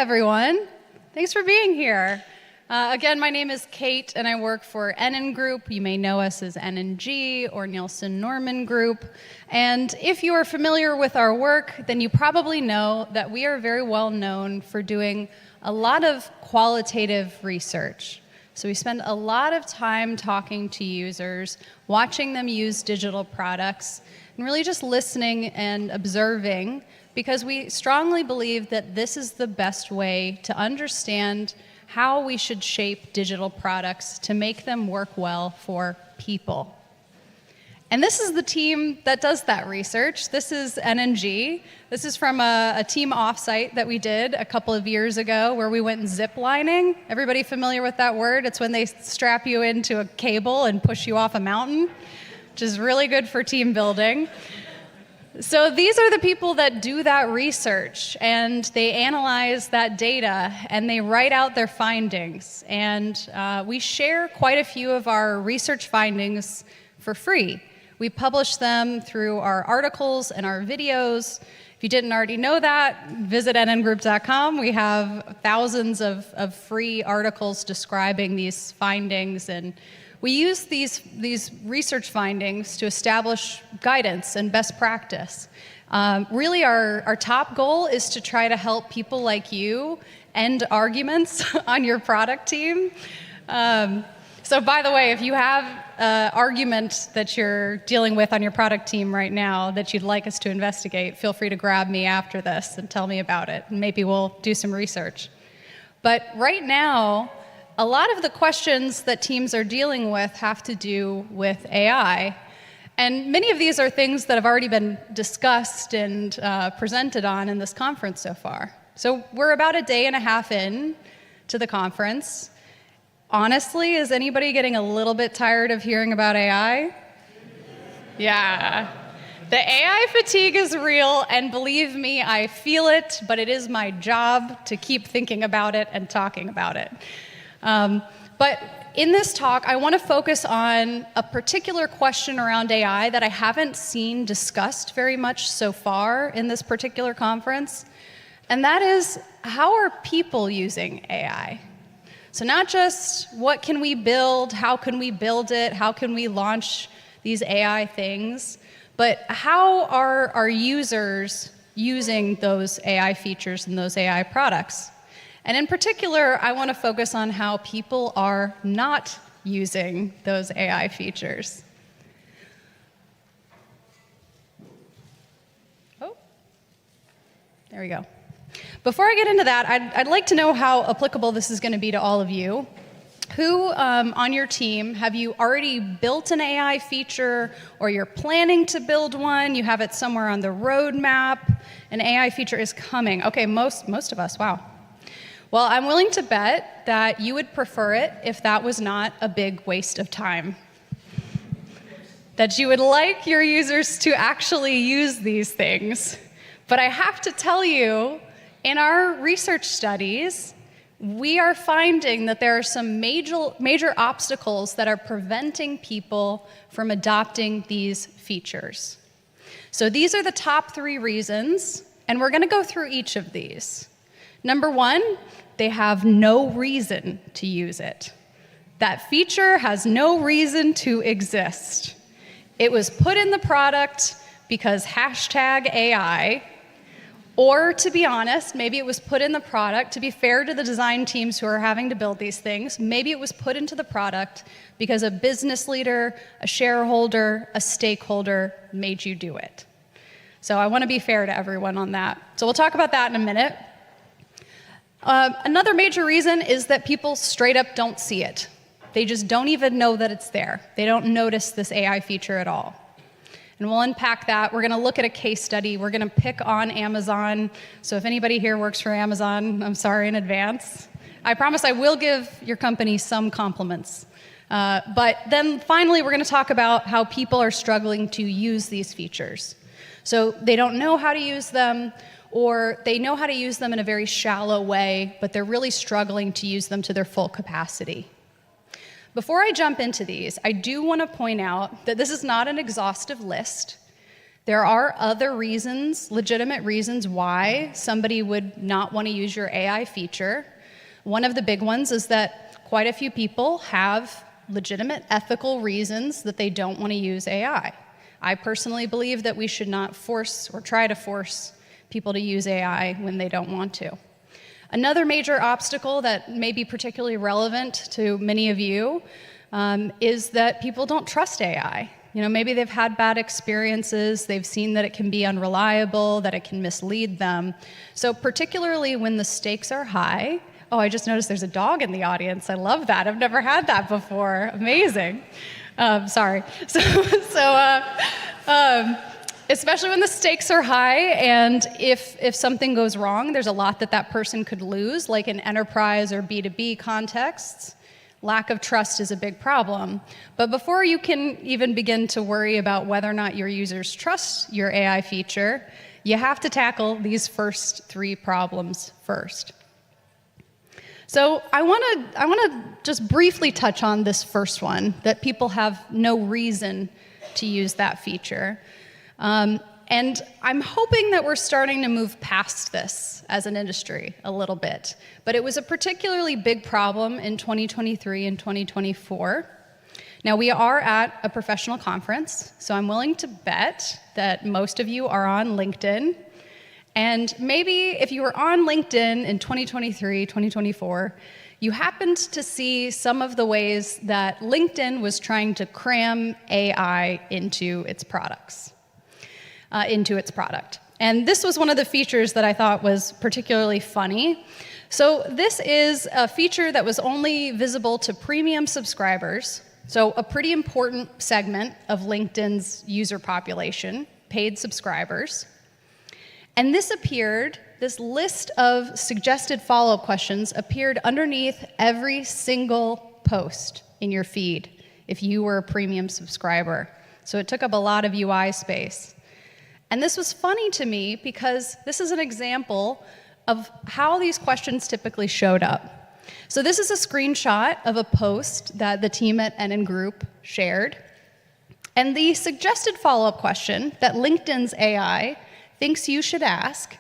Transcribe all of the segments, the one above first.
everyone. Thanks for being here. Again, my name is Kate, and I work for ENG Group. You may know us as ENG or Nielsen Norman Group. And if you are familiar with our work, then you probably know that we are very well known for doing a lot of qualitative research. So we spend a lot of time talking to users, watching them use digital products, and really just listening and observing, because we strongly believe that this is the best way to understand how we should shape digital products to make them work well for people. And this is the team that does that research. This is ENG. This is from a team offsite that we did a couple of years ago where we went zip lining. Everybody familiar with that word? It's when they strap you into a cable and push you off a mountain, which is really good for team building. So these are the people that do that research, and they analyze that data, and they write out their findings. And we share quite a few of our research findings for free. We publish them through our articles and our videos. If you didn't already know that, visit nngroup.com. We have thousands of free articles describing these findings, and we use these research findings to establish guidance and best practice. Really, our top goal is to try to help people like you end arguments on your product team. So by the way, if you have an argument that you're dealing with on your product team right now that you'd like us to investigate, feel free to grab me after this and tell me about it, and maybe we'll do some research. But right now, a lot of the questions that teams are dealing with have to do with AI. And many of these are things that have already been discussed and presented on in this conference so far. So we're about a day and a half in to the conference. Honestly, is anybody getting a little bit tired of hearing about AI? Yeah. The AI fatigue is real, and believe me, I feel it, but it is my job to keep thinking about it and talking about it. But in this talk, I want to focus on a particular question around AI that I haven't seen discussed very much so far in this particular conference, and that is, how are people using AI? So not just what can we build, how can we build it, how can we launch these AI things, but how are our users using those AI features and those AI products? And in particular, I want to focus on how people are not using those AI features. Oh, there we go. Before I get into that, I'd like to know how applicable this is going to be to all of you. Who on your team, have you already built an AI feature, or you're planning to build one? You have it somewhere on the roadmap. An AI feature is coming. Okay, most of us, wow. Well, I'm willing to bet that you would prefer it if that was not a big waste of time. That you would like your users to actually use these things. But I have to tell you, in our research studies, we are finding that there are some major obstacles that are preventing people from adopting these features. So these are the top 3 reasons, and we're going to go through each of these. Number 1, they have no reason to use it. That feature has no reason to exist. It was put in the product because #AI, or to be honest, maybe it was put in the product, to be fair to the design teams who are having to build these things, maybe it was put into the product because a business leader, a shareholder, a stakeholder made you do it. So I want to be fair to everyone on that. So we'll talk about that in a minute. Another major reason is that people straight up don't see it. They just don't even know that it's there. They don't notice this AI feature at all. And we'll unpack that. We're going to look at a case study. We're going to pick on Amazon. So if anybody here works for Amazon, I'm sorry in advance. I promise I will give your company some compliments. But then finally, we're going to talk about how people are struggling to use these features. So they don't know how to use them, or they know how to use them in a very shallow way, but they're really struggling to use them to their full capacity. Before I jump into these, I do want to point out that this is not an exhaustive list. There are other reasons, legitimate reasons why somebody would not want to use your AI feature. One of the big ones is that quite a few people have legitimate ethical reasons that they don't want to use AI. I personally believe that we should not force or try to force people to use AI when they don't want to. Another major obstacle that may be particularly relevant to many of you is that people don't trust AI. You know, maybe they've had bad experiences, they've seen that it can be unreliable, that it can mislead them. So particularly when the stakes are high, oh, I just noticed there's a dog in the audience. I love that. I've never had that before. Amazing. Sorry. Especially when the stakes are high, and if something goes wrong, there's a lot that person could lose, like in enterprise or B2B contexts. Lack of trust is a big problem. But before you can even begin to worry about whether or not your users trust your AI feature, you have to tackle these first 3 problems first. So I want to just briefly touch on this first one, that people have no reason to use that feature. And I'm hoping that we're starting to move past this as an industry a little bit. But it was a particularly big problem in 2023 and 2024. Now, we are at a professional conference, so I'm willing to bet that most of you are on LinkedIn. And maybe if you were on LinkedIn in 2023, 2024, you happened to see some of the ways that LinkedIn was trying to cram AI into its products. And this was one of the features that I thought was particularly funny. So this is a feature that was only visible to premium subscribers, so a pretty important segment of LinkedIn's user population, paid subscribers. And this list of suggested follow-up questions appeared underneath every single post in your feed if you were a premium subscriber. So it took up a lot of UI space. And this was funny to me because this is an example of how these questions typically showed up. So this is a screenshot of a post that the team at ENG Group shared. And the suggested follow-up question that LinkedIn's AI thinks you should ask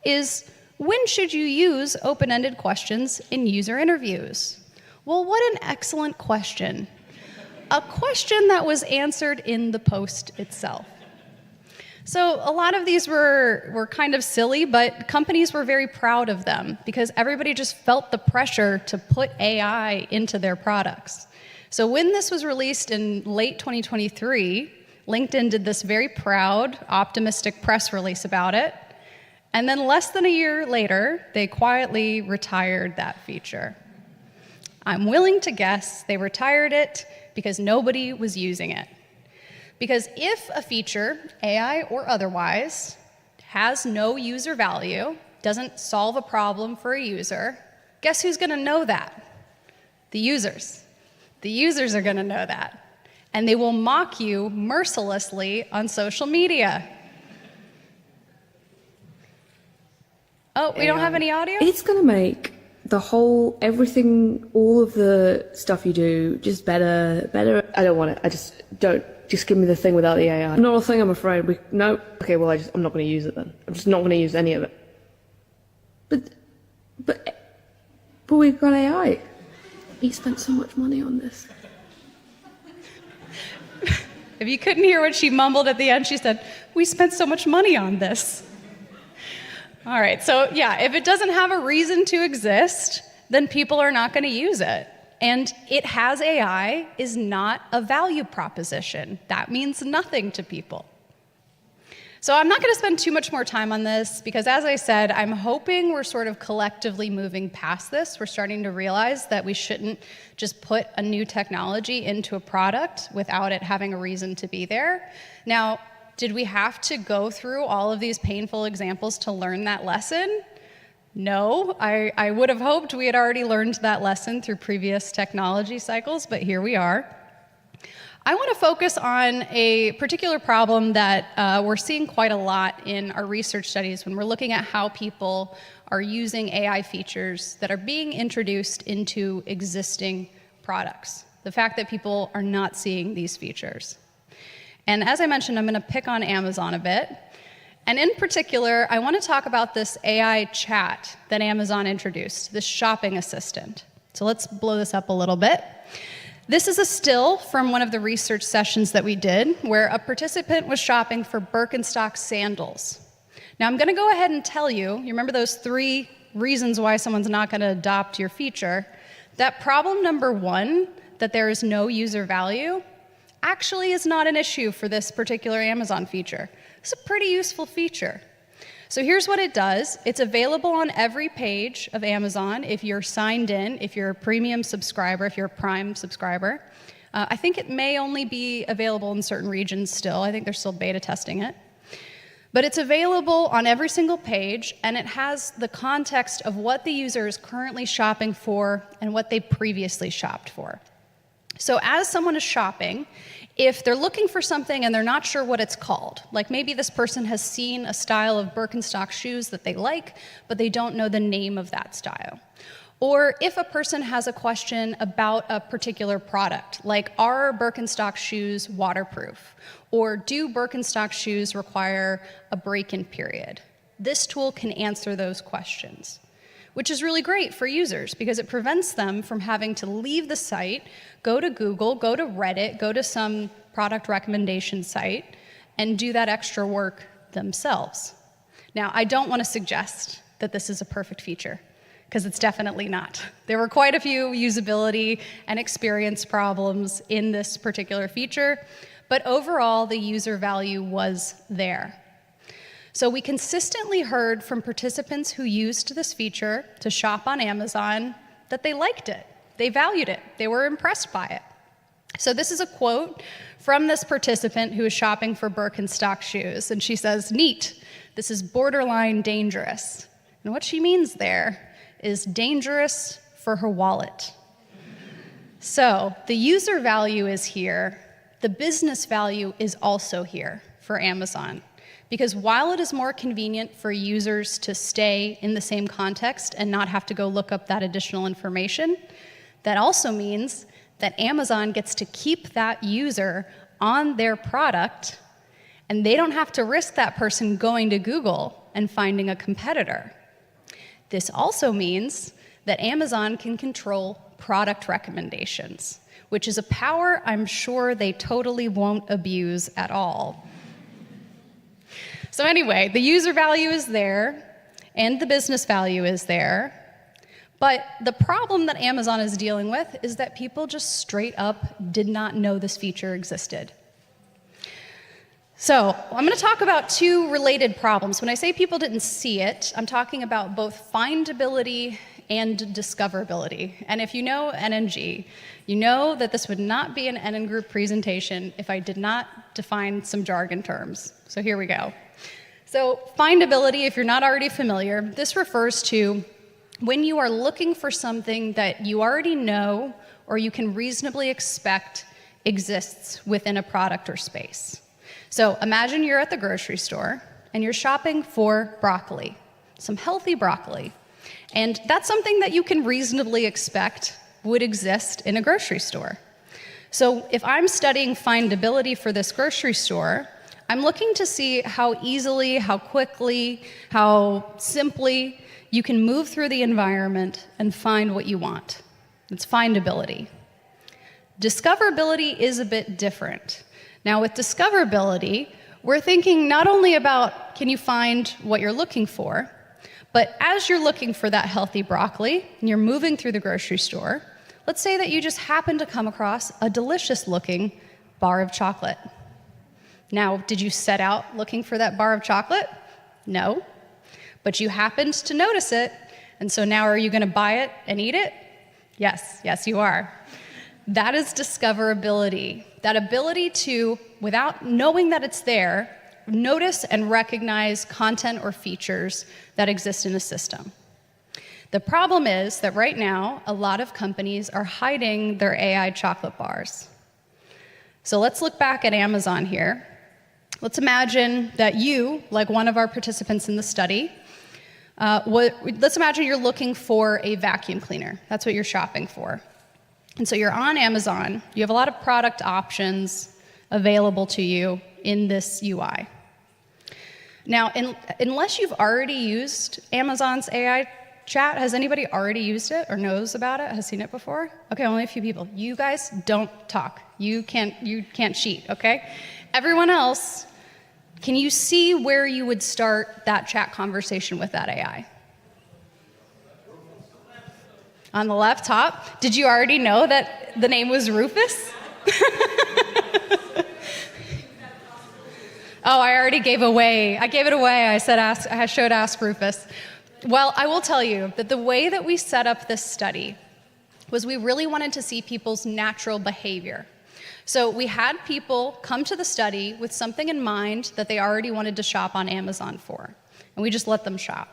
is, when should you use open-ended questions in user interviews? Well, what an excellent question. A question that was answered in the post itself. So a lot of these were kind of silly, but companies were very proud of them because everybody just felt the pressure to put AI into their products. So when this was released in late 2023, LinkedIn did this very proud, optimistic press release about it. And then less than a year later, they quietly retired that feature. I'm willing to guess they retired it because nobody was using it. Because if a feature, AI or otherwise, has no user value, doesn't solve a problem for a user, guess who's going to know that? The users. The users are going to know that. And they will mock you mercilessly on social media. Oh, we don't have any audio? It's going to make the whole, everything, all of the stuff you do just better. I don't want it. Just give me the thing without the AI. Not a thing, I'm afraid. No. Okay, well, I'm not going to use it then. I'm just not going to use any of it. But we've got AI. He spent so much money on this. If you couldn't hear what she mumbled at the end, she said, we spent so much money on this. All right, so yeah, if it doesn't have a reason to exist, then people are not going to use it. And it has AI is not a value proposition. That means nothing to people. So I'm not going to spend too much more time on this because, as I said, I'm hoping we're sort of collectively moving past this. We're starting to realize that we shouldn't just put a new technology into a product without it having a reason to be there. Now, did we have to go through all of these painful examples to learn that lesson? No, I would have hoped we had already learned that lesson through previous technology cycles, but here we are. I want to focus on a particular problem that we're seeing quite a lot in our research studies when we're looking at how people are using AI features that are being introduced into existing products. The fact that people are not seeing these features. And as I mentioned, I'm going to pick on Amazon a bit. And in particular, I want to talk about this AI chat that Amazon introduced, this shopping assistant. So let's blow this up a little bit. This is a still from one of the research sessions that we did where a participant was shopping for Birkenstock sandals. Now I'm going to go ahead and tell you, you remember those 3 reasons why someone's not going to adopt your feature? That problem number 1, that there is no user value, actually is not an issue for this particular Amazon feature. It's a pretty useful feature. So here's what it does. It's available on every page of Amazon if you're signed in, if you're a premium subscriber, if you're a Prime subscriber. I think it may only be available in certain regions still. I think they're still beta testing it. But it's available on every single page, and it has the context of what the user is currently shopping for and what they previously shopped for. So as someone is shopping, if they're looking for something and they're not sure what it's called, like maybe this person has seen a style of Birkenstock shoes that they like, but they don't know the name of that style. Or if a person has a question about a particular product, like are Birkenstock shoes waterproof? Or do Birkenstock shoes require a break-in period? This tool can answer those questions, which is really great for users because it prevents them from having to leave the site, go to Google, go to Reddit, go to some product recommendation site, and do that extra work themselves. Now, I don't want to suggest that this is a perfect feature, because it's definitely not. There were quite a few usability and experience problems in this particular feature, but overall, the user value was there. So we consistently heard from participants who used this feature to shop on Amazon that they liked it, they valued it, they were impressed by it. So this is a quote from this participant who is shopping for Birkenstock shoes, and she says, "Neat, this is borderline dangerous." And what she means there is dangerous for her wallet. So the user value is here, the business value is also here for Amazon. Because while it is more convenient for users to stay in the same context and not have to go look up that additional information, that also means that Amazon gets to keep that user on their product, and they don't have to risk that person going to Google and finding a competitor. This also means that Amazon can control product recommendations, which is a power I'm sure they totally won't abuse at all. So anyway, the user value is there, and the business value is there, but the problem that Amazon is dealing with is that people just straight up did not know this feature existed. So I'm going to talk about 2 related problems. When I say people didn't see it, I'm talking about both findability and discoverability. And if you know ENG, you know that this would not be an ENG group presentation if I did not define some jargon terms. So here we go. So findability, if you're not already familiar, this refers to when you are looking for something that you already know or you can reasonably expect exists within a product or space. So imagine you're at the grocery store and you're shopping for broccoli, some healthy broccoli. And that's something that you can reasonably expect would exist in a grocery store. So if I'm studying findability for this grocery store, I'm looking to see how easily, how quickly, how simply you can move through the environment and find what you want. It's findability. Discoverability is a bit different. Now with discoverability, we're thinking not only about can you find what you're looking for, but as you're looking for that healthy broccoli and you're moving through the grocery store, let's say that you just happen to come across a delicious looking bar of chocolate. Now, did you set out looking for that bar of chocolate? No, but you happened to notice it, and so now are you going to buy it and eat it? Yes, yes you are. That is discoverability, that ability to, without knowing that it's there, notice and recognize content or features that exist in the system. The problem is that right now, a lot of companies are hiding their AI chocolate bars. So let's look back at Amazon here. Let's imagine that you, like one of our participants in the study, let's imagine you're looking for a vacuum cleaner. That's what you're shopping for. And so you're on Amazon, you have a lot of product options available to you in this UI. Now, unless you've already used Amazon's AI chat, has anybody already used it or knows about it, has seen it before? Okay, only a few people. You guys don't talk. You can't cheat, okay? Everyone else, can you see where you would start that chat conversation with that AI? On the left top. Did you already know that the name was Rufus? Oh, I already gave away. I gave it away. I said I should ask Rufus. Well, I will tell you that the way that we set up this study was we really wanted to see people's natural behavior. So we had people come to the study with something in mind that they already wanted to shop on Amazon for, and we just let them shop.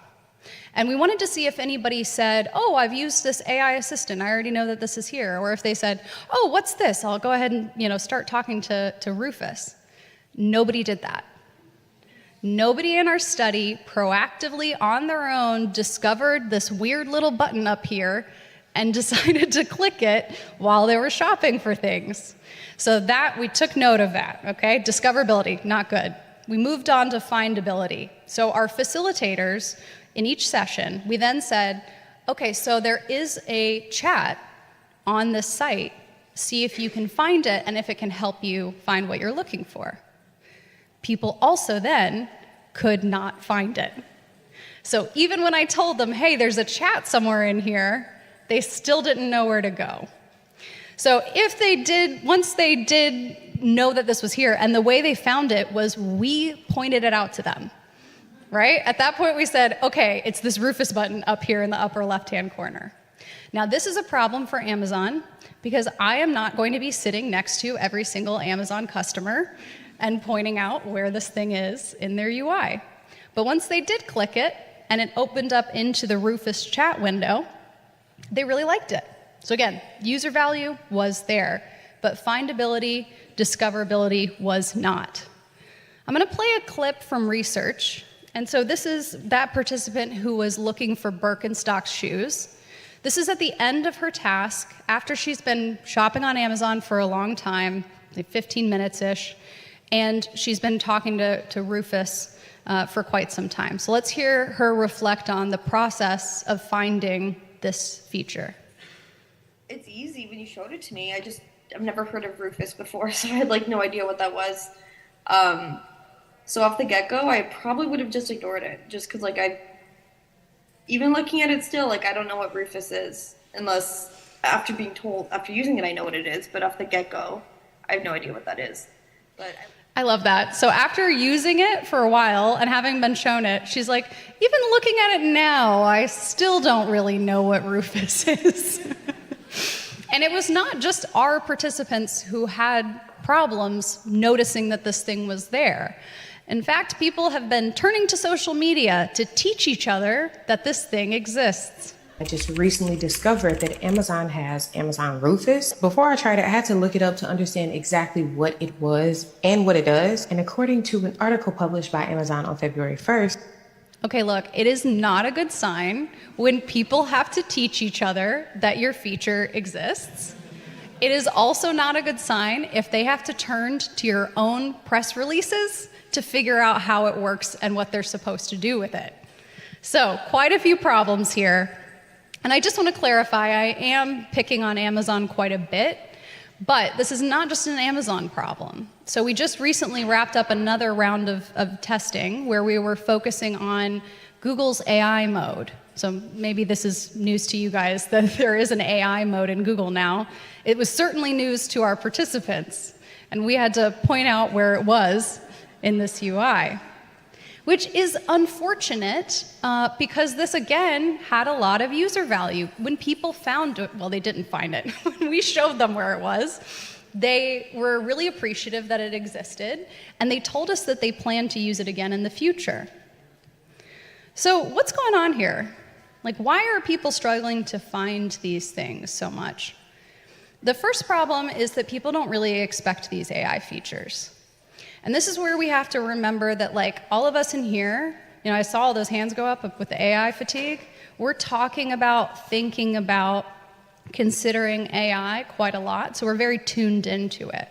And we wanted to see if anybody said, oh, I've used this AI assistant, I already know that this is here. Or if they said, oh, what's this? I'll go ahead and start talking to Rufus. Nobody did that. Nobody in our study proactively on their own discovered this weird little button up here and decided to click it while they were shopping for things. So that, we took note of that, okay? Discoverability, not good. We moved on to findability. So our facilitators in each session, we then said, okay, so there is a chat on this site. See if you can find it and if it can help you find what you're looking for. People also then could not find it. So even when I told them, hey, there's a chat somewhere in here, they still didn't know where to go. So once they did know that this was here, and the way they found it was we pointed it out to them, right? At that point we said, okay, it's this Rufus button up here in the upper left-hand corner. Now this is a problem for Amazon because I am not going to be sitting next to every single Amazon customer and pointing out where this thing is in their UI. But once they did click it, and it opened up into the Rufus chat window, they really liked it. So again, user value was there, but findability, discoverability was not. I'm gonna play a clip from research. And so this is that participant who was looking for Birkenstock shoes. This is at the end of her task, after she's been shopping on Amazon for a long time, like 15 minutes-ish, and she's been talking to Rufus for quite some time. So let's hear her reflect on the process of finding this feature. It's easy when you showed it to me. I've never heard of Rufus before, so I had no idea what that was. So off the get-go, I probably would have just ignored it, just because even looking at it still, I don't know what Rufus is, unless after using it, I know what it is, but off the get-go, I have no idea what that is. But I love that. So after using it for a while and having been shown it, she's like, even looking at it now, I still don't really know what Rufus is. And it was not just our participants who had problems noticing that this thing was there. In fact, people have been turning to social media to teach each other that this thing exists. I just recently discovered that Amazon has Amazon Rufus. Before I tried it, I had to look it up to understand exactly what it was and what it does. And according to an article published by Amazon on February 1st, okay, look, it is not a good sign when people have to teach each other that your feature exists. It is also not a good sign if they have to turn to your own press releases to figure out how it works and what they're supposed to do with it. So, quite a few problems here. And I just want to clarify, I am picking on Amazon quite a bit, but this is not just an Amazon problem. So we just recently wrapped up another round of testing where we were focusing on Google's AI mode. So maybe this is news to you guys that there is an AI mode in Google now. It was certainly news to our participants, and we had to point out where it was in this UI. Which is unfortunate because this, again, had a lot of user value. When people found it, well, they didn't find it. When we showed them where it was, they were really appreciative that it existed, and they told us that they plan to use it again in the future. So what's going on here? Why are people struggling to find these things so much? The first problem is that people don't really expect these AI features. And this is where we have to remember that all of us in here, I saw all those hands go up with the AI fatigue. We're talking about, thinking about, considering AI quite a lot, so we're very tuned into it.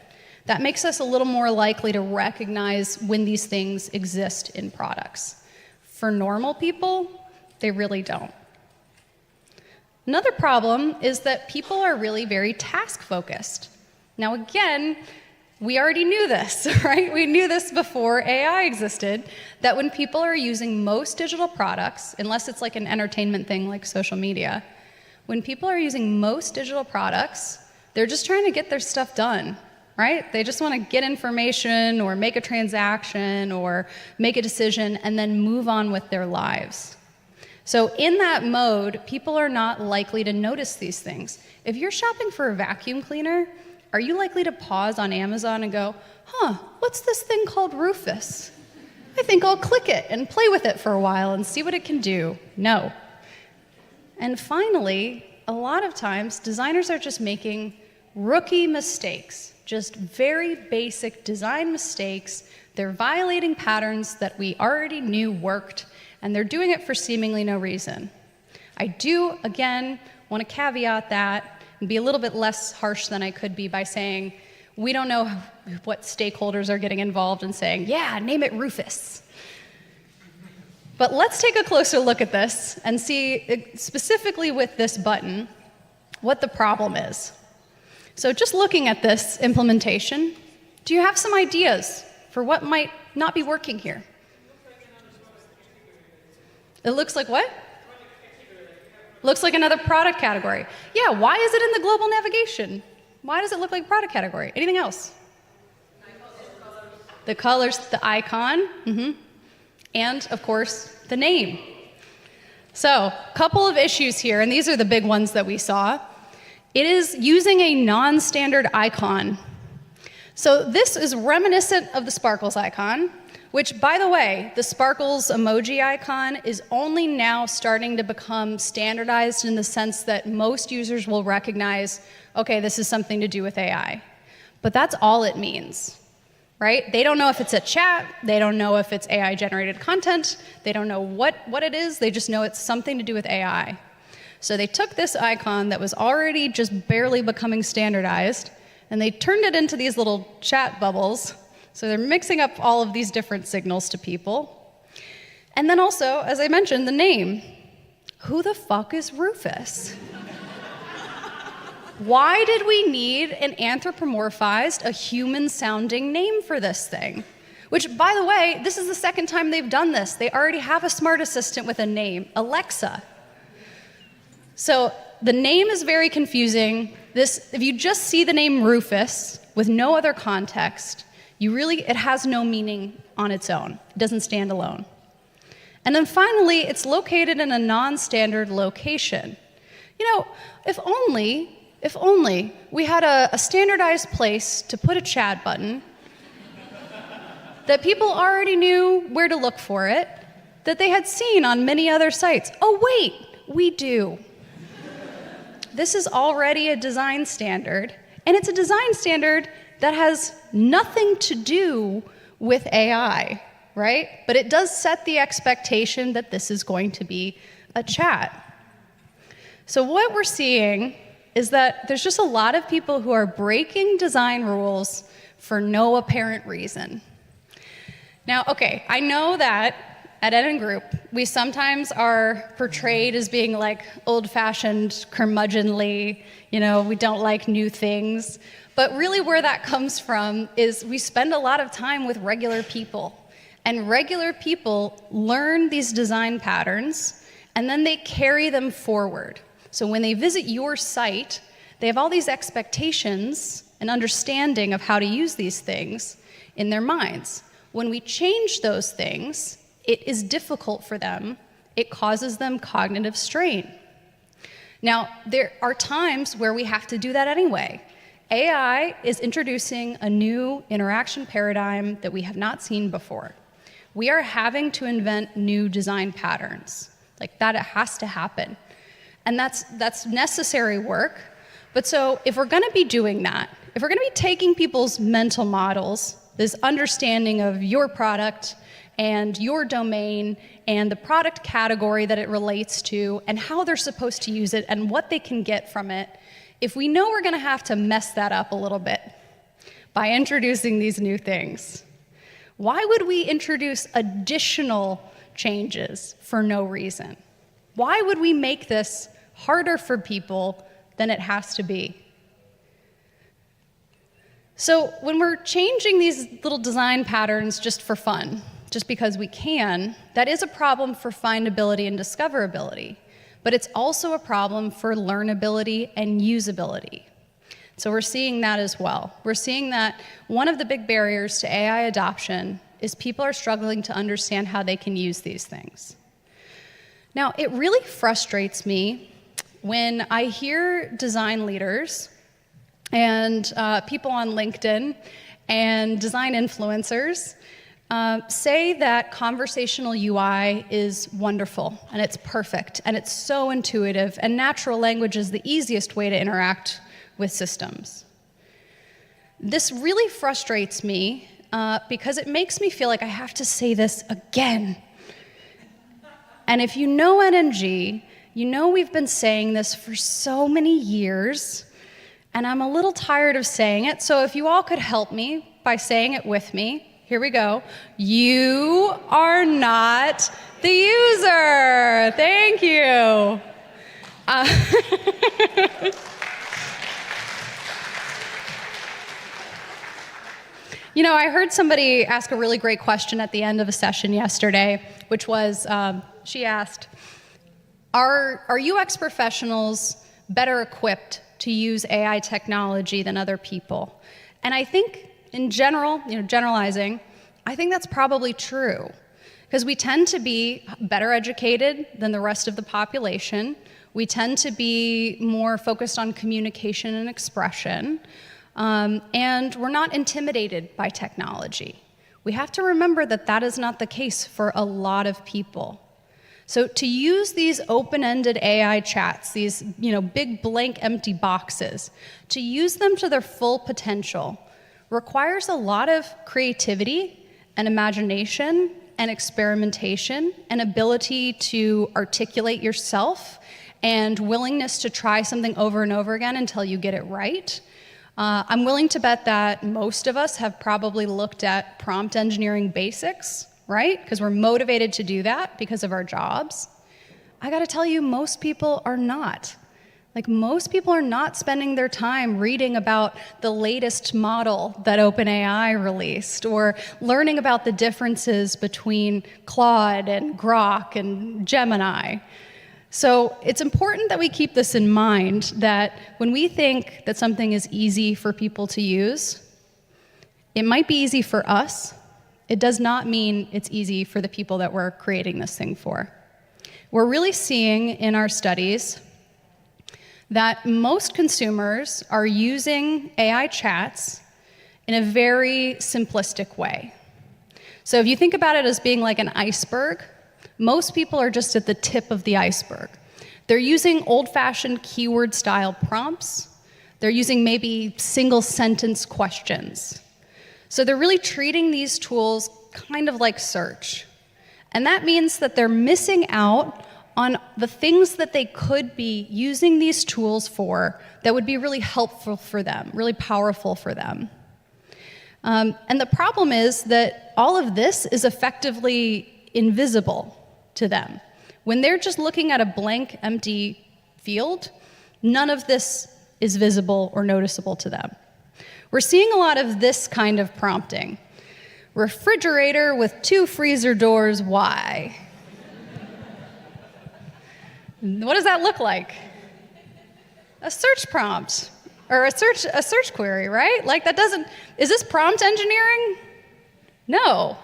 That makes us a little more likely to recognize when these things exist in products. For normal people, they really don't. Another problem is that people are really very task-focused. Now again, we already knew this, right? We knew this before AI existed, that when people are using most digital products, unless it's like an entertainment thing like social media, when people are using most digital products, they're just trying to get their stuff done, right? They just want to get information or make a transaction or make a decision and then move on with their lives. So in that mode, people are not likely to notice these things. If you're shopping for a vacuum cleaner, are you likely to pause on Amazon and go, what's this thing called Rufus? I think I'll click it and play with it for a while and see what it can do. No. And finally, a lot of times, designers are just making rookie mistakes, just very basic design mistakes. They're violating patterns that we already knew worked, and they're doing it for seemingly no reason. I do, again, want to caveat that and be a little bit less harsh than I could be by saying, we don't know what stakeholders are getting involved and saying, yeah, name it Rufus. But let's take a closer look at this and see, specifically with this button, what the problem is. So just looking at this implementation, do you have some ideas for what might not be working here? It looks like what? Looks like another product category. Yeah, why is it in the global navigation? Why does it look like product category? Anything else? The colors, the icon, and of course, the name. So, a couple of issues here, and these are the big ones that we saw. It is using a non-standard icon. So this is reminiscent of the Sparkles icon, which, by the way, the Sparkles emoji icon is only now starting to become standardized in the sense that most users will recognize, okay, this is something to do with AI. But that's all it means, right? They don't know if it's a chat, they don't know if it's AI-generated content, they don't know what it is, they just know it's something to do with AI. So they took this icon that was already just barely becoming standardized, and they turned it into these little chat bubbles. So they're mixing up all of these different signals to people. And then also, as I mentioned, the name. Who the fuck is Rufus? Why did we need an anthropomorphized, a human-sounding name for this thing? Which, by the way, this is the second time they've done this. They already have a smart assistant with a name, Alexa. So the name is very confusing. If you just see the name Rufus with no other context, it has no meaning on its own. It doesn't stand alone. And then finally, it's located in a non-standard location. You know, if only we had a standardized place to put a chat button, that people already knew where to look for it, that they had seen on many other sites. Oh wait, we do. This is already a design standard, and it's a design standard that has nothing to do with AI, right? But it does set the expectation that this is going to be a chat. So what we're seeing is that there's just a lot of people who are breaking design rules for no apparent reason. Now, okay, I know that at ENG Group, we sometimes are portrayed as being like old-fashioned, curmudgeonly, we don't like new things. But really where that comes from is we spend a lot of time with regular people. And regular people learn these design patterns, and then they carry them forward. So when they visit your site, they have all these expectations and understanding of how to use these things in their minds. When we change those things, it is difficult for them. It causes them cognitive strain. Now, there are times where we have to do that anyway. AI is introducing a new interaction paradigm that we have not seen before. We are having to invent new design patterns. Like that, it has to happen. And that's necessary work. But so if we're gonna be doing that, if we're gonna be taking people's mental models, this understanding of your product and your domain and the product category that it relates to and how they're supposed to use it and what they can get from it, if we know we're gonna have to mess that up a little bit, by introducing these new things. Why would we introduce additional changes for no reason? Why would we make this harder for people than it has to be? So when we're changing these little design patterns just for fun, just because we can, that is a problem for findability and discoverability, but it's also a problem for learnability and usability. So we're seeing that as well. We're seeing that one of the big barriers to AI adoption is people are struggling to understand how they can use these things. Now, it really frustrates me when I hear design leaders and people on LinkedIn and design influencers say that conversational UI is wonderful and it's perfect and it's so intuitive and natural language is the easiest way to interact with systems. This really frustrates me because it makes me feel like I have to say this again. And if you know NNG, you know we've been saying this for so many years, and I'm a little tired of saying it, so if you all could help me by saying it with me, here we go. You are not the user. Thank you. You know, I heard somebody ask a really great question at the end of a session yesterday, which was, she asked, are UX professionals better equipped to use AI technology than other people? And I think in general, generalizing, I think that's probably true, because we tend to be better educated than the rest of the population. We tend to be more focused on communication and expression, and we're not intimidated by technology. We have to remember that that is not the case for a lot of people. So to use these open-ended AI chats, these big blank empty boxes, to use them to their full potential requires a lot of creativity and imagination and experimentation and ability to articulate yourself and willingness to try something over and over again until you get it right. I'm willing to bet that most of us have probably looked at prompt engineering basics, right? Because we're motivated to do that because of our jobs. I gotta tell you, most people are not. Like, most people are not spending their time reading about the latest model that OpenAI released or learning about the differences between Claude and Grok and Gemini. So it's important that we keep this in mind, that when we think that something is easy for people to use, it might be easy for us. It does not mean it's easy for the people that we're creating this thing for. We're really seeing in our studies that most consumers are using AI chats in a very simplistic way. So if you think about it as being like an iceberg, most people are just at the tip of the iceberg. They're using old-fashioned keyword-style prompts. They're using maybe single-sentence questions. So they're really treating these tools kind of like search. And that means that they're missing out on the things that they could be using these tools for that would be really helpful for them, really powerful for them. And the problem is that all of this is effectively invisible to them. When they're just looking at a blank, empty field, none of this is visible or noticeable to them. We're seeing a lot of this kind of prompting. Refrigerator with 2 freezer doors, why? What does that look like? A search prompt, or a search query, right? Like, that doesn't, is this prompt engineering? No.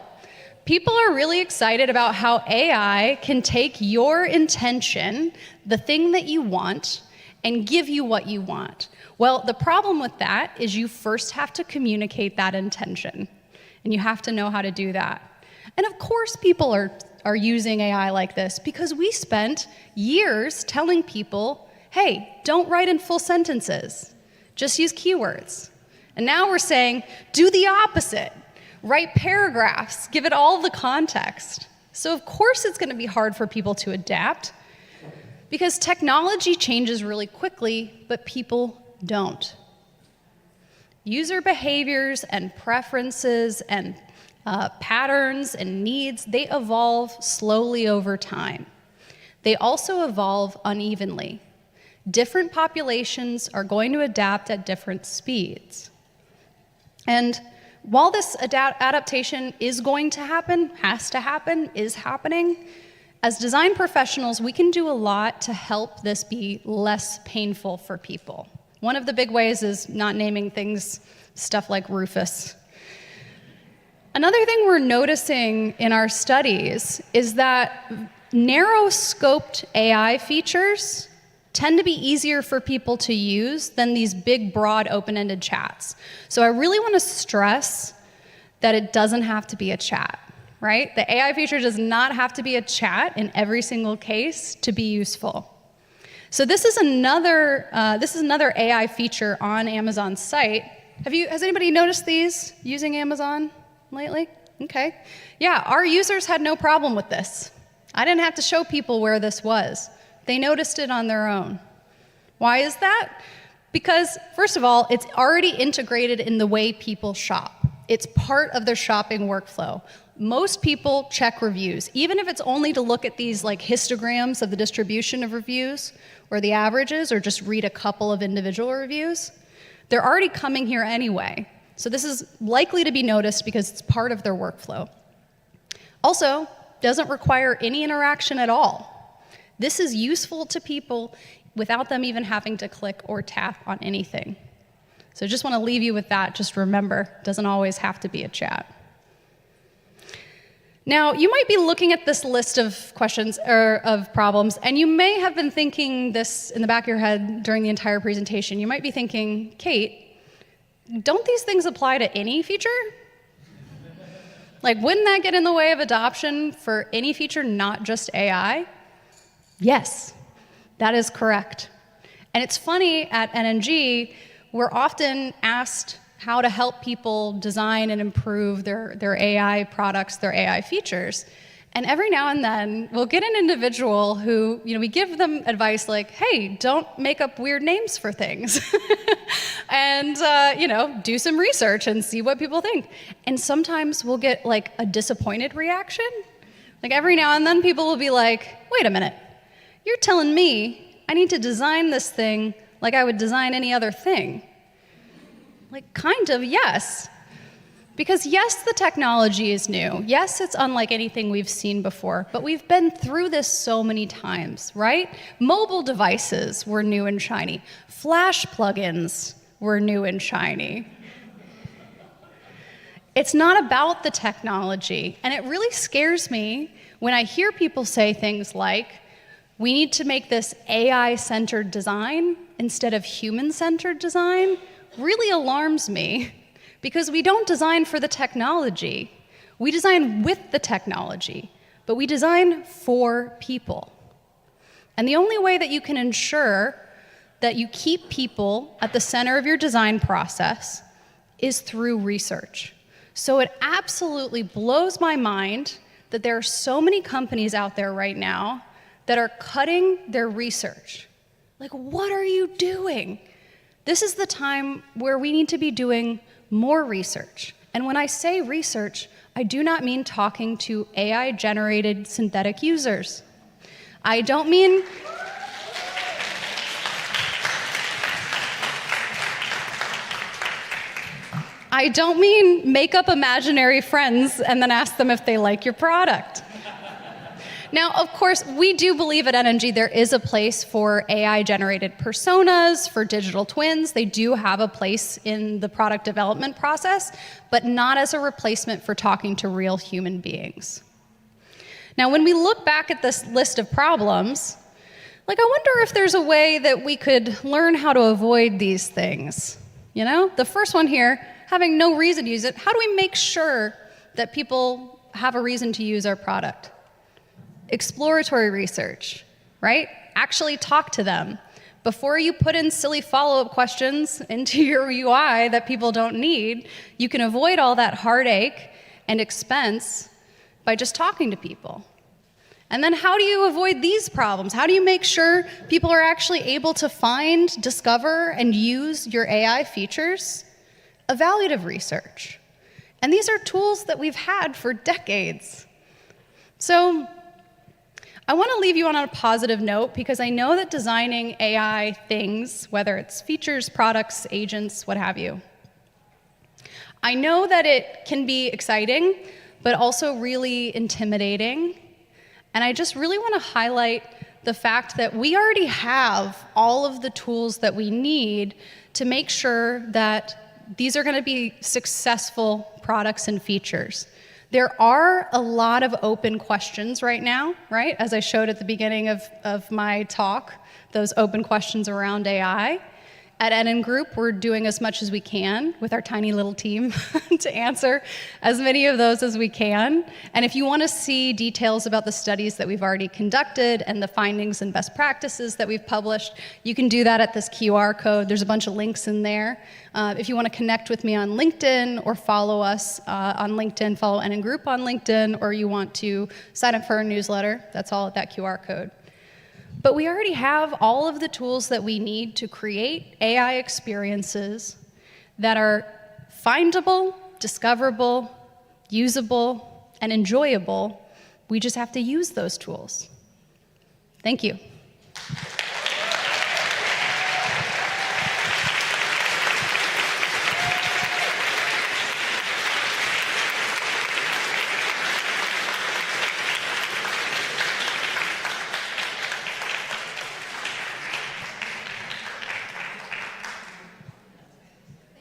People are really excited about how AI can take your intention, the thing that you want, and give you what you want. Well, the problem with that is you first have to communicate that intention, and you have to know how to do that. And of course people are using AI like this because we spent years telling people, hey, don't write in full sentences, just use keywords. And now we're saying, do the opposite. Write paragraphs, give it all the context. So of course it's going to be hard for people to adapt because technology changes really quickly, but people don't. User behaviors and preferences and patterns and needs, they evolve slowly over time. They also evolve unevenly. Different populations are going to adapt at different speeds. And while this adaptation is going to happen, has to happen, is happening, as design professionals, we can do a lot to help this be less painful for people. One of the big ways is not naming things stuff like Rufus. Another thing we're noticing in our studies is that narrow-scoped AI features tend to be easier for people to use than these big, broad, open-ended chats. So I really want to stress that it doesn't have to be a chat, right? The AI feature does not have to be a chat in every single case to be useful. So this is another AI feature on Amazon's site. Has anybody noticed these using Amazon lately? Okay. Yeah, our users had no problem with this. I didn't have to show people where this was. They noticed it on their own. Why is that? Because, first of all, it's already integrated in the way people shop. It's part of their shopping workflow. Most people check reviews, even if it's only to look at these like histograms of the distribution of reviews or the averages, or just read a couple of individual reviews. They're already coming here anyway. So this is likely to be noticed because it's part of their workflow. Also, doesn't require any interaction at all. This is useful to people without them even having to click or tap on anything. So just want to leave you with that. Just remember, it doesn't always have to be a chat. Now, you might be looking at this list of questions or of problems, and you may have been thinking this in the back of your head during the entire presentation. You might be thinking, Kate, don't these things apply to any feature? Like, wouldn't that get in the way of adoption for any feature, not just AI? Yes, that is correct. And it's funny, at ENG, we're often asked how to help people design and improve their AI products, their AI features. And every now and then, we'll get an individual who, we give them advice like, hey, don't make up weird names for things. And, do some research and see what people think. And sometimes we'll get like a disappointed reaction. Like every now and then, people will be like, wait a minute, you're telling me I need to design this thing like I would design any other thing? Like, kind of, yes. Because yes, the technology is new. Yes, it's unlike anything we've seen before, but we've been through this so many times, right? Mobile devices were new and shiny. Flash plugins were new and shiny. It's not about the technology, and it really scares me when I hear people say things like, we need to make this AI-centered design instead of human-centered design. Really alarms me, because we don't design for the technology. We design with the technology, but we design for people. And the only way that you can ensure that you keep people at the center of your design process is through research. So it absolutely blows my mind that there are so many companies out there right now that are cutting their research. Like, what are you doing? This is the time where we need to be doing more research. And when I say research, I do not mean talking to AI-generated synthetic users. I don't mean make up imaginary friends and then ask them if they like your product. Now, of course, we do believe at ENG there is a place for AI-generated personas, for digital twins. They do have a place in the product development process, but not as a replacement for talking to real human beings. Now, when we look back at this list of problems, I wonder if there's a way that we could learn how to avoid these things. The first one here, having no reason to use it, how do we make sure that people have a reason to use our product? Exploratory research, right? Actually talk to them. Before you put in silly follow-up questions into your UI that people don't need, you can avoid all that heartache and expense by just talking to people. And then how do you avoid these problems? How do you make sure people are actually able to find, discover, and use your AI features evaluative research. And these are tools that we've had for decades. So I want to leave you on a positive note because I know that designing AI things, whether it's features, products, agents, what have you, I know that it can be exciting, but also really intimidating. And I just really want to highlight the fact that we already have all of the tools that we need to make sure that these are going to be successful products and features. There are a lot of open questions right now, right? As I showed at the beginning of my talk, those open questions around AI. At ENG Group, we're doing as much as we can with our tiny little team to answer as many of those as we can. And if you want to see details about the studies that we've already conducted and the findings and best practices that we've published, you can do that at this QR code. There's a bunch of links in there. If you want to connect with me on LinkedIn or follow us on LinkedIn, follow ENG Group on LinkedIn, or you want to sign up for our newsletter, that's all at that QR code. But we already have all of the tools that we need to create AI experiences that are findable, discoverable, usable, and enjoyable. We just have to use those tools. Thank you.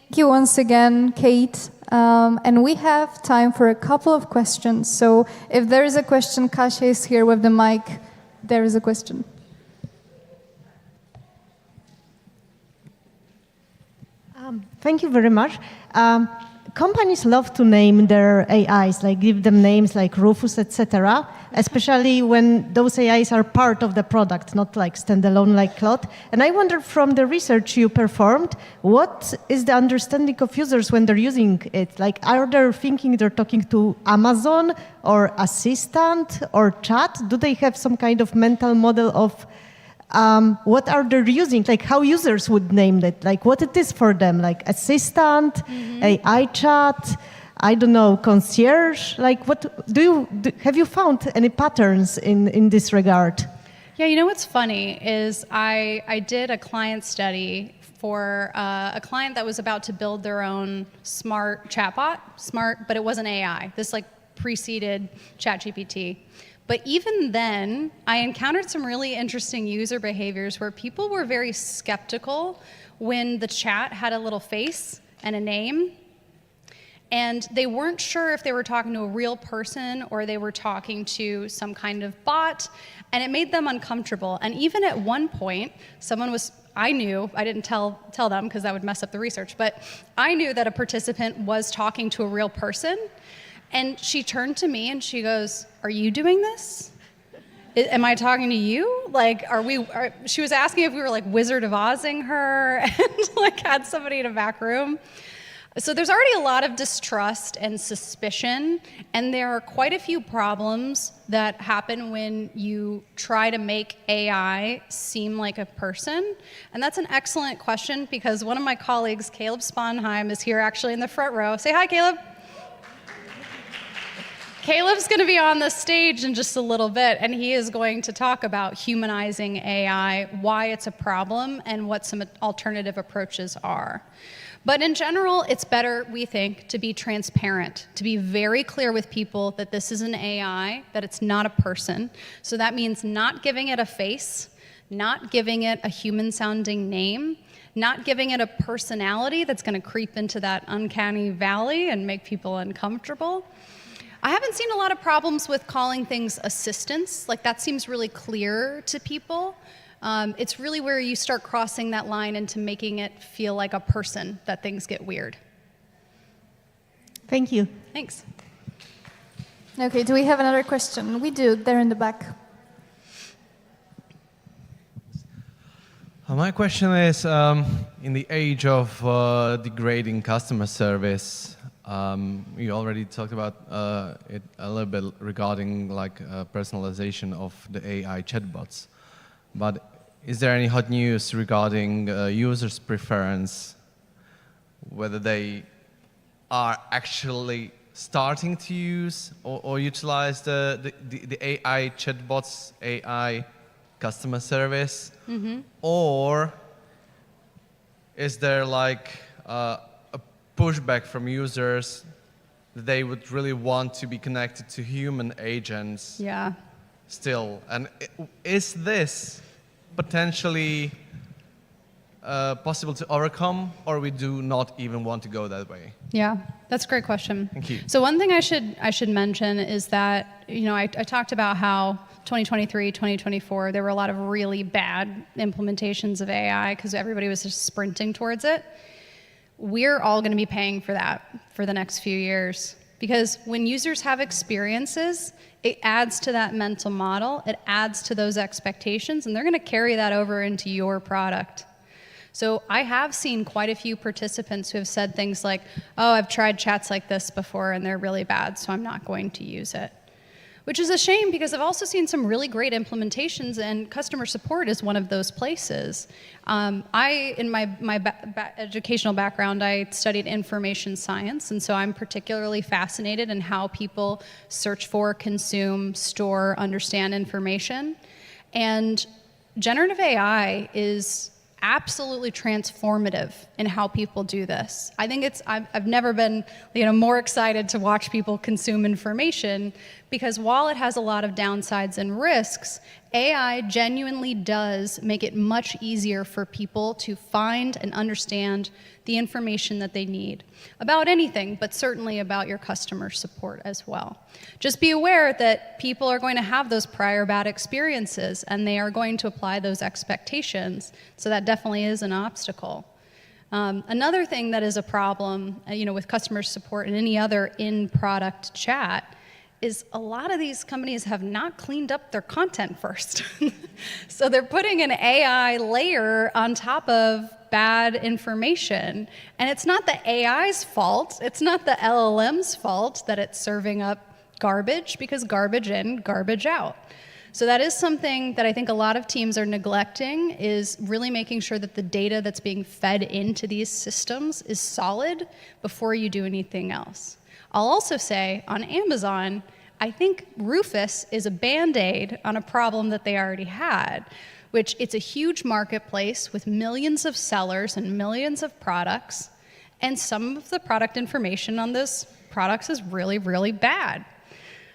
Thank you once again, Kate. And we have time for a couple of questions. So if there is a question, Kasia is here with the mic. There is a question. Thank you very much. Companies love to name their AIs, like give them names like Rufus, etc., especially when those AIs are part of the product, not like standalone like Claude. And I wonder, from the research you performed, what is the understanding of users when they're using it? Like, are they thinking they're talking to Amazon or Assistant or Chat? Do they have some kind of mental model of what are they using, like how users would name it, like what it is for them, like assistant, AI chat, I don't know, concierge, like what have you found any patterns in this regard? Yeah, you know what's funny is I did a client study for a client that was about to build their own smart chatbot, but it wasn't AI. This like preceded ChatGPT. But even then, I encountered some really interesting user behaviors where people were very skeptical when the chat had a little face and a name. And they weren't sure if they were talking to a real person or they were talking to some kind of bot. And it made them uncomfortable. And even at one point, I knew, I didn't tell them because that would mess up the research, but I knew that a participant was talking to a real person. And she turned to me and she goes, "Are you doing this? Am I talking to you? Like, she was asking if we were like Wizard of Ozing her and like had somebody in a back room." So there's already a lot of distrust and suspicion, and there are quite a few problems that happen when you try to make AI seem like a person. And that's an excellent question because one of my colleagues, Caleb Sponheim, is here actually in the front row. Say hi, Caleb. Caleb's going to be on the stage in just a little bit, and he is going to talk about humanizing AI, why it's a problem, and what some alternative approaches are. But in general, it's better, we think, to be transparent, to be very clear with people that this is an AI, that it's not a person. So that means not giving it a face, not giving it a human-sounding name, not giving it a personality that's going to creep into that uncanny valley and make people uncomfortable. I haven't seen a lot of problems with calling things assistants. Like, that seems really clear to people. It's really where you start crossing that line into making it feel like a person that things get weird. Thank you. Thanks. Okay, do we have another question? We do, there in the back. My question is, in the age of degrading customer service, you already talked about it a little bit regarding like personalization of the AI chatbots. But is there any hot news regarding users' preference, whether they are actually starting to use or utilize the AI chatbots, AI customer service? Or is there like a pushback from users that they would really want to be connected to human agents Yeah. still? And is this potentially possible to overcome, or we do not even want to go that way? Yeah, that's a great question. Thank you. So one thing I should mention is that, I talked about how 2023, 2024, there were a lot of really bad implementations of AI because everybody was just sprinting towards it. We're all going to be paying for that for the next few years, because when users have experiences, it adds to that mental model, it adds to those expectations, and they're going to carry that over into your product. So I have seen quite a few participants who have said things like, oh, I've tried chats like this before and they're really bad, so I'm not going to use it. Which is a shame, because I've also seen some really great implementations, and customer support is one of those places. In my educational background, I studied information science, and so I'm particularly fascinated in how people search for, consume, store, understand information. And generative AI is absolutely transformative in how people do this. I think I've never been more excited to watch people consume information, because while it has a lot of downsides and risks, AI genuinely does make it much easier for people to find and understand the information that they need about anything, but certainly about your customer support as well. Just be aware that people are going to have those prior bad experiences, and they are going to apply those expectations, so that definitely is an obstacle. Another thing that is a problem, with customer support and any other in-product chat, is a lot of these companies have not cleaned up their content first. So they're putting an AI layer on top of bad information. And it's not the AI's fault, it's not the LLM's fault that it's serving up garbage, because garbage in, garbage out. So that is something that I think a lot of teams are neglecting, is really making sure that the data that's being fed into these systems is solid before you do anything else. I'll also say, on Amazon, I think Rufus is a Band-Aid on a problem that they already had, which it's a huge marketplace with millions of sellers and millions of products, and some of the product information on those products is really, really bad.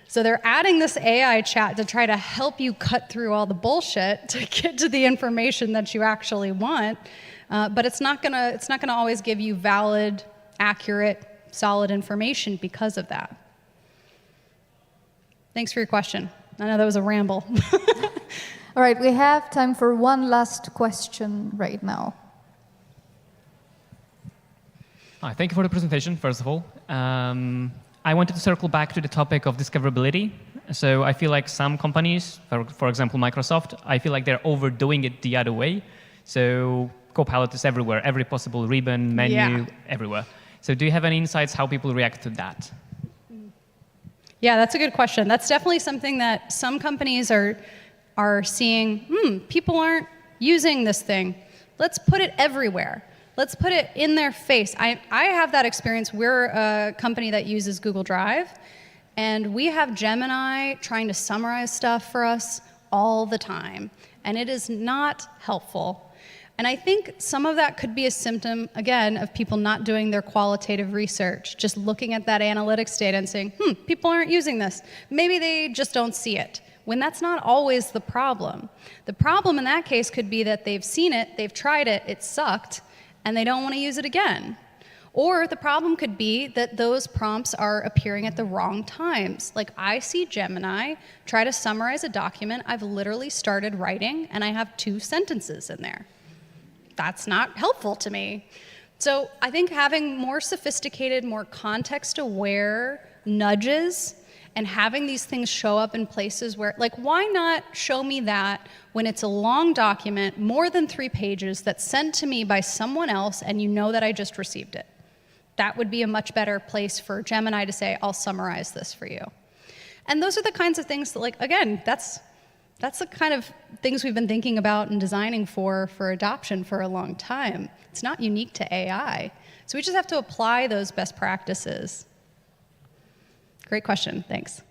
So they're adding this AI chat to try to help you cut through all the bullshit to get to the information that you actually want, but it's not gonna always give you valid, accurate, solid information because of that. Thanks for your question. I know that was a ramble. All right, we have time for one last question right now. Hi, thank you for the presentation, first of all. I wanted to circle back to the topic of discoverability. So I feel like some companies, for example, Microsoft, I feel like they're overdoing it the other way. So Copilot is everywhere, every possible ribbon, menu, everywhere. So do you have any insights how people react to that? Yeah, that's a good question. That's definitely something that some companies are seeing, people aren't using this thing. Let's put it everywhere. Let's put it in their face. I have that experience. We're a company that uses Google Drive, and we have Gemini trying to summarize stuff for us all the time, and it is not helpful. And I think some of that could be a symptom, again, of people not doing their qualitative research, just looking at that analytics data and saying, people aren't using this. Maybe they just don't see it, when that's not always the problem. The problem in that case could be that they've seen it, they've tried it, it sucked, and they don't want to use it again. Or the problem could be that those prompts are appearing at the wrong times. Like, I see Gemini try to summarize a document I've literally started writing, and I have 2 sentences in there. That's not helpful to me. So I think having more sophisticated, more context-aware nudges and having these things show up in places where, like, why not show me that when it's a long document, more than 3 pages, that's sent to me by someone else and you know that I just received it? That would be a much better place for Gemini to say, I'll summarize this for you. And those are the kinds of things that, like, again, that's That's the kind of things we've been thinking about and designing for adoption for a long time. It's not unique to AI. So we just have to apply those best practices. Great question. Thanks.